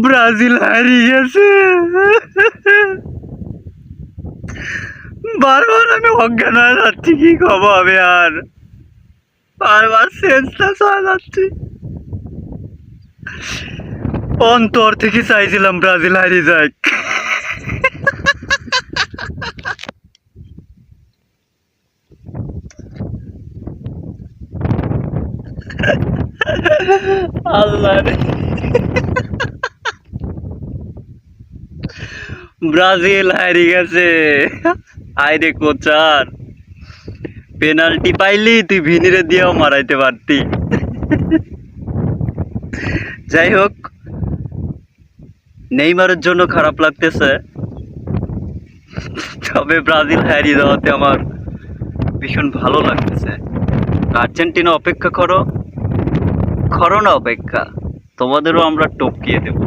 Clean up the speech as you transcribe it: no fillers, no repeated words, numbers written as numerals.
Brazil হারিয়ে গেছে। বারবার আমি অজ্ঞান হয়ে যাচ্ছি, কি খবর হবে আর বারবার সেন্সলেস হয়ে যাচ্ছি। অন্তর থেকে চাইছিলাম ব্রাজিল হারিয়ে যাক। আল্লাহ রে, ব্রাজিল হারিয়ে গেছে। আইরে কোচার, পেনাল্টি পাইলি তুই ভিনিরে দিয়েও মারাইতে পারতি। যাই হোক, নেইমারের জন্য খারাপ লাগতেছে, তবে ব্রাজিল হারিয়ে যাওয়াতে আমার ভীষণ ভালো লাগতেছে। আর্জেন্টিনা অপেক্ষা করো, করো না অপেক্ষা, তোমাদেরও আমরা টপকিয়ে দেবো।